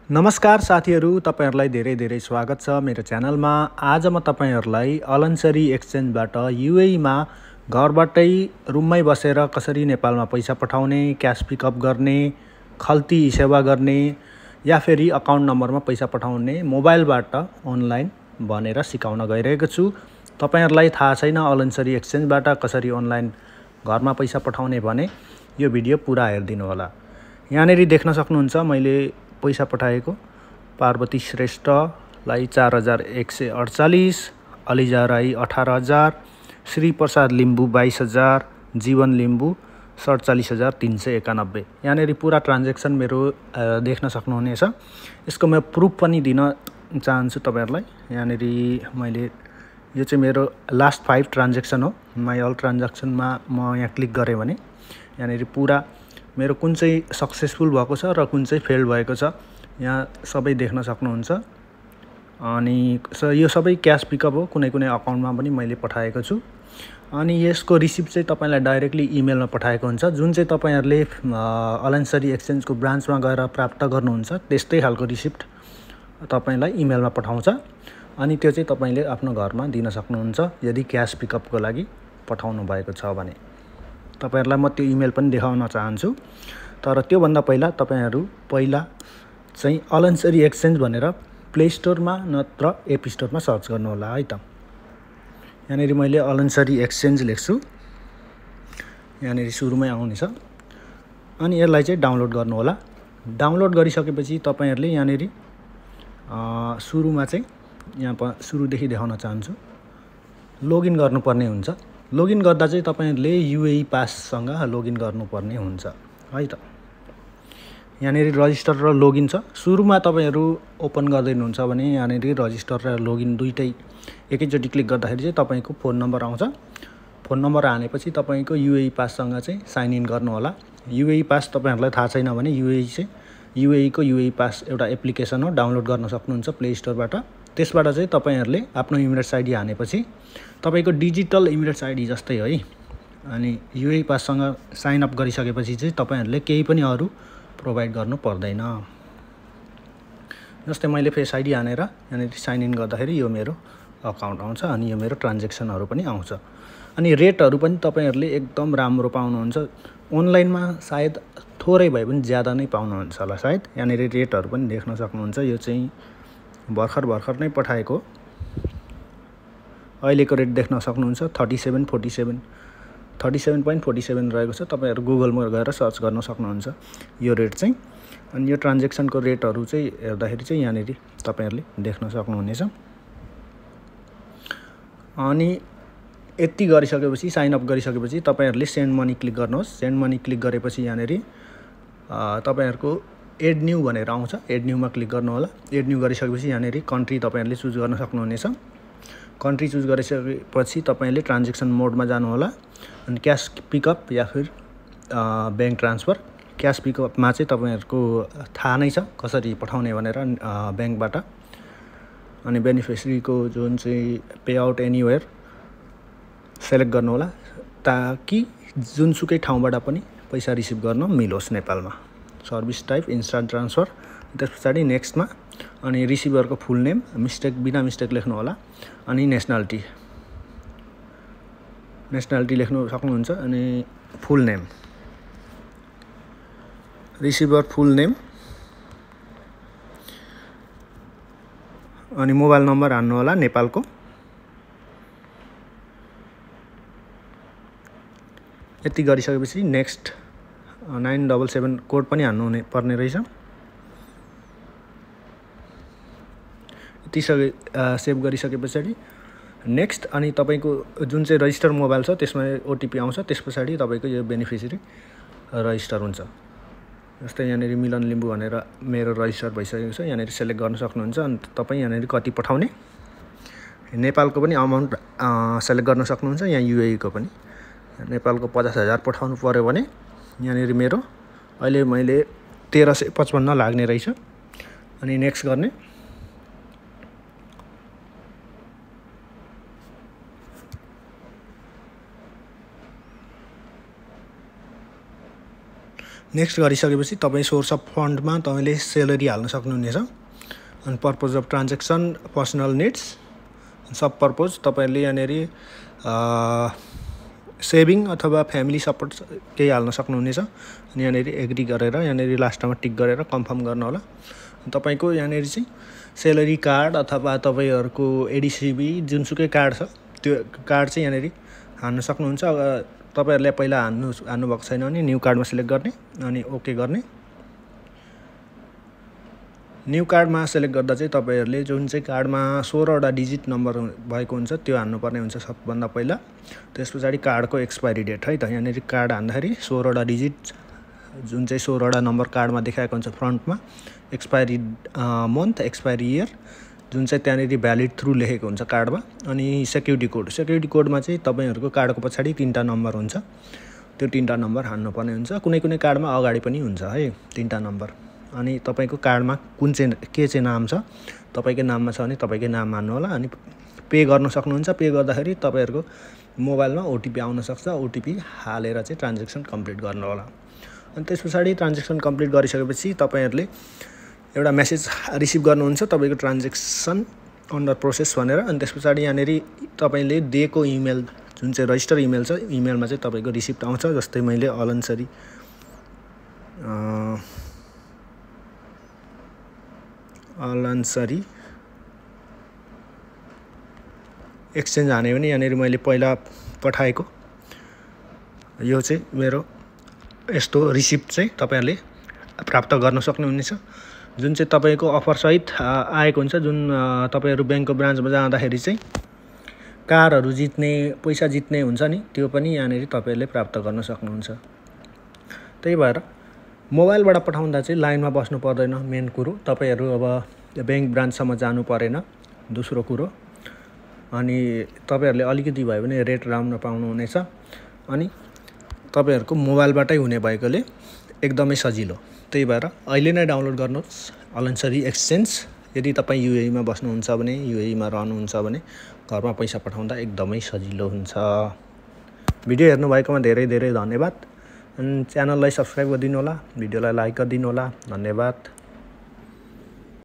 नमस्कार साथीहरू, तपाईहरुलाई धेरै धेरै स्वागत छ मेरो च्यानलमा। आज म तपाईहरुलाई अलनसरी एक्सचेन्जबाट युएई मा घरबाटै रुममै बसेर कसरी नेपालमा पैसा पठाउने, क्याश पिकअप गर्ने, खल्ती सेवा गर्ने या फेरि अकाउन्ट नम्बरमा पैसा पठाउने मोबाइलबाट अनलाइन भनेर सिकाउन गइरहेको छु। तपाईहरुलाई थाहा छैन अलनसरी एक्सचेन्जबाट कसरी अनलाइन घरमा पैसा पठाउने भने यो भिडियो पुरा हेर्दिनु होला। यहाँनेरि देख्न सक्नुहुन्छ मैले पैसा पठाएको पार्वती श्रेष्ठलाई 4148, अलिजा राई 18000, श्री प्रसाद लिम्बू 22000, जीवन लिम्बू 47391। यहाँनेरि पुरा ट्रान्ज्याक्सन मेरो देख्न सक्नुहुनेछ। यसको म प्रुफ पनि दिन चाहन्छु तपाईहरुलाई। यहाँनेरि मैले यो चाहिँ मेरो लास्ट 5 ट्रान्ज्याक्सन हो। माई अल ट्रान्ज्याक्सनमा म यहाँ क्लिक गरे भने यहाँनेरि पुरा मेरो कुन चाहिँ सक्सेसफुल भएको छ र कुन चाहिँ फेल्ड भएको छ यहाँ सबै देख्न सक्नुहुन्छ। अनि यो सबै क्याश पिकअप हो, कुनै कुनै अकाउन्टमा पनि मैले पठाएको छु। अनि यसको रिसिप्ट चाहिँ तपाईलाई डाइरेक्टली इमेलमा पठाएको हुन्छ, जुन चाहिँ तपाईहरुले अलनसरी एक्सचेन्जको ब्रान्चमा गएर प्राप्त गर्नुहुन्छ त्यस्तै खालको रिसिप्ट तपाईलाई इमेलमा पठाउँछ। अनि त्यो चाहिँ तपाईले आफ्नो घरमा दिन सक्नुहुन्छ यदि क्याश पिकअपको लागि पठाउनु भएको छ भने। तपाईहरुलाई म त्यो इमेल पनि देखाउन चाहन्छु। तर त्यो भन्दा पहिला तपाईहरु पहिला चाहिँ अलनसरी एक्सचेन्ज भनेर प्ले स्टोरमा नत्र एप स्टोरमा सर्च गर्नु होला है त। यहाँनेरि मैले अलनसरी एक्सचेन्ज लेख्छु, यहाँनेरि सुरुमै आउनेछ। अनि यसलाई चाहिँ डाउनलोड गर्नु होला। डाउनलोड गरिसकेपछि तपाईहरुले यहाँनेरि सुरुमा चाहिँ यहाँ सुरुदेखि देखाउन चाहन्छु लगइन गर्नुपर्ने हुन्छ। लगइन गर्दा चाहिँ तपाईहरुले युएई पाससँग लगइन गर्नुपर्ने हुन्छ है त। यहाँनेरि रजिस्टर र लगइन छ। सुरुमा तपाईहरु ओपन गर्दैनुहुन्छ भने यहाँनेरि रजिस्टर र लगइन दुईटै एकैचोटी क्लिक गर्दाखेरि चाहिँ तपाईको फोन नम्बर आउँछ। फोन नम्बर हालेपछि तपाईको युएई पाससँग चाहिँ साइन इन गर्नु होला। युएई पास तपाईहरुलाई थाहा छैन भने युएई को युएई पास एउटा एप्लिकेसन हो, डाउनलोड गर्न सक्नुहुन्छ प्ले स्टोरबाट। त्यसबाट चाहिँ तपाईहरुले आफ्नो इमिरेट्स आइडी हानेपछि तपाईको डिजिटल इमिरेट्स आइडी जस्तै है। अनि युएई पाससँग साइन अप गरिसकेपछि चाहिँ तपाईहरुले केही पनि अरु प्रोवाइड गर्नु पर्दैन। जस्तै मैले फेस आइडी हानेर यहाँनेरि साइन इन गर्दाखेरि यो मेरो अकाउन्ट आउँछ अनि यो मेरो ट्रान्ज्याक्सनहरु पनि आउँछ। अनि रेटहरु पनि तपाईहरुले एकदम राम्रो पाउनुहुन्छ। अनलाइनमा सायद थोरै भए पनि ज्यादा नै पाउनुहुन्छ होला सायद। यहाँनेरि रेटहरु पनि देख्न सक्नुहुन्छ। यो चाहिँ भर्खर नै पठाएको अहिलेको रेट देख्न सक्नुहुन्छ 37.47 रहेको छ। तपाईहरु गुगलमा गएर सर्च गर्न सक्नुहुन्छ यो रेट चाहिँ। अनि यो ट्रान्ज्याक्सनको रेटहरु चाहिँ हेर्दाखेरि चाहिँ यहाँनेरि तपाईहरुले देख्न सक्नुहुनेछ। अनि यति गरिसकेपछि साइन अप गरिसकेपछि तपाईहरुले सेन्ड मनी क्लिक गर्नुहोस्। सेन्ड मनी क्लिक गरेपछि यहाँनेरि तपाईहरुको एड न्यू भनेर आउँछ। एड न्यूमा क्लिक गर्नु होला। एड न्यू गरिसकेपछि यहाँनेरि कन्ट्री तपाईहरुले चुज गर्न सक्नुहुनेछ। कन्ट्री चुज गरिसकेपछि तपाईले ट्रान्ज्याक्सन मोडमा जानु होला। अनि क्याश पिकअप या फिर बैंक ट्रान्सफर। क्याश पिकअपमा चाहिँ तपाईहरुको थाहा नै छ कसरी पठाउने भनेर बैंकबाट। अनि बेनिफिसियरीको जुन चाहिँ पे आउट एनीवेयर सेलेक्ट गर्नु होला ताकि जुनसुकै ठाउँबाट पनि पैसा रिसिभ गर्न मिलोस् नेपालमा। Service type instant transfer. त्यसपछि नेक्स्टमा अनि रिसिभरको फुल नेम बिना मिस्टेक लेख्नु होला। अनि नेसनालिटी लेख्नु सक्नुहुन्छ। अनि फुल नेम, रिसिभर फुल नेम अनि मोबाइल नम्बर हान्नु होला नेपालको। यति गरिसकेपछि नेक्स्ट 977 कोड पनि हान्नु पर्ने रहेछ। यति सेभ गरिसकेपछि नेक्स्ट अनि तपाईको जुन चाहिँ रजिस्टर मोबाइल छ त्यसमा ओटीपी आउँछ। त्यसपछि तपाईको यो बेनिफिसियरी रजिस्टर हुन्छ। जस्तै यहाँनेरि मिलन लिम्बू भनेर मेरो रजिस्टर भइसकेको छ। यहाँनेरि सेलेक्ट गर्न सक्नुहुन्छ। अनि तपाई यहाँनेरि कति पठाउने नेपालको पनि अमाउन्ट सेलेक्ट गर्न सक्नुहुन्छ। यहाँ युएई को पनि नेपालको 50000 पठाउनु पर्यो भने यहाँनेरि मेरो अहिले मैले 1355 लाग्ने रहेछ। अनि नेक्स्ट गर्ने। नेक्स्ट गरिसकेपछि तपाईँ सोर्स अफ फन्डमा तपाईँले सेलेरी हाल्न सक्नुहुनेछ। अनि purpose of transaction personal needs, sub purpose तपाईँहरूले यहाँनिर सेभिङ अथवा फ्यामिली सपोर्ट केही हाल्न सक्नुहुनेछ। अनि यहाँनिर एग्री गरेर यहाँनिर लास्टमा टिक गरेर कन्फर्म गर्नु होला। तपाईँको यहाँनिर चाहिँ सेलेरी कार्ड अथवा तपाईँहरूको एडिसिबी जुनसुकै कार्ड छ त्यो कार्ड चाहिँ यहाँनिर हाल्न सक्नुहुन्छ। तपाईँहरूले पहिला हान्नुभएको छैन भने न्यू कार्डमा सिलेक्ट गर्ने अनि ओके गर्ने। न्यू कार्डमा सेलेक्ट गर्दा चाहिँ तपाईँहरूले जुन चाहिँ कार्डमा 16वटा डिजिट नम्बर भएको हुन्छ त्यो हान्नुपर्ने हुन्छ सबभन्दा पहिला। त्यस पछाडि कार्डको एक्सपायरी डेट है त, यहाँनिर कार्ड हान्दाखेरि 16वटा डिजिट जुन चाहिँ 16वटा नम्बर कार्डमा देखाएको हुन्छ फ्रन्टमा, एक्सपायरी मन्थ, एक्सपायरी इयर जुन चाहिँ त्यहाँनिर भ्यालिड थ्रु लेखेको हुन्छ कार्डमा। अनि सेक्युरिटी कोडमा चाहिँ तपाईँहरूको कार्डको पछाडि 3टा नम्बर हुन्छ, त्यो 3टा नम्बर हान्नुपर्ने हुन्छ। कुनै कुनै कार्डमा अगाडि पनि हुन्छ है 3टा नम्बर। अनि तपाईँको कार्डमा के चाहिँ नाम छ, तपाईँकै नाममा छ भने तपाईँकै नाम हान्नु होला। अनि पे गर्न सक्नुहुन्छ। पे गर्दाखेरि तपाईँहरूको मोबाइलमा ओटिपी आउन सक्छ, ओटिपी हालेर चाहिँ ट्रान्जेक्सन कम्प्लिट गर्नु होला। अनि त्यस पछाडि ट्रान्जेक्सन कम्प्लिट गरिसकेपछि तपाईँहरूले एउटा मेसेज रिसिभ गर्नुहुन्छ तपाईँको ट्रान्जेक्सन अन्डर प्रोसेस भनेर। अनि त्यस पछाडि यहाँनिर तपाईँले दिएको इमेल जुन चाहिँ रजिस्टर इमेल छ, इमेलमा चाहिँ तपाईँको रिसिप्ट आउँछ। जस्तै मैले अलनसरी एक्सचेन्ज हाने भने यहाँनिर मैले पहिला पठाएको यो चाहिँ मेरो यस्तो रिसिप्ट चाहिँ तपाईँहरूले प्राप्त गर्न सक्नुहुनेछ। जुन चाहिँ तपाईँको अफरसहित आएको हुन्छ, जुन तपाईँहरू ब्याङ्कको ब्रान्चमा जाँदाखेरि चाहिँ कारहरू जित्ने, पैसा जित्ने हुन्छ नि, त्यो पनि यहाँनिर तपाईँहरूले प्राप्त गर्न सक्नुहुन्छ। त्यही भएर मोबाइलबाट पठाउँदा चाहिँ लाइनमा बस्नु पर्दैन। मेन कुरो तपाईँहरू अब ब्याङ्क ब्रान्चसम्म जानु परेन, दोस्रो कुरो। अनि तपाईँहरूले अलिकति भयो भने रेट राम्रो पाउनुहुनेछ। अनि तपाईँहरूको मोबाइलबाटै हुने भएकोले एकदमै सजिलो। त्यही भएर अहिले नै डाउनलोड गर्नुहोस् अलनसरी एक्सचेन्ज। यदि तपाईँ युएईमा बस्नुहुन्छ भने, युएईमा रहनुहुन्छ भने घरमा पैसा पठाउँदा एकदमै सजिलो हुन्छ। भिडियो हेर्नुभएकोमा धेरै धेरै धन्यवाद। अनि च्यानललाई सब्सक्राइब गरिदिनु होला, भिडियोलाई लाइक गरिदिनु होला। धन्यवाद।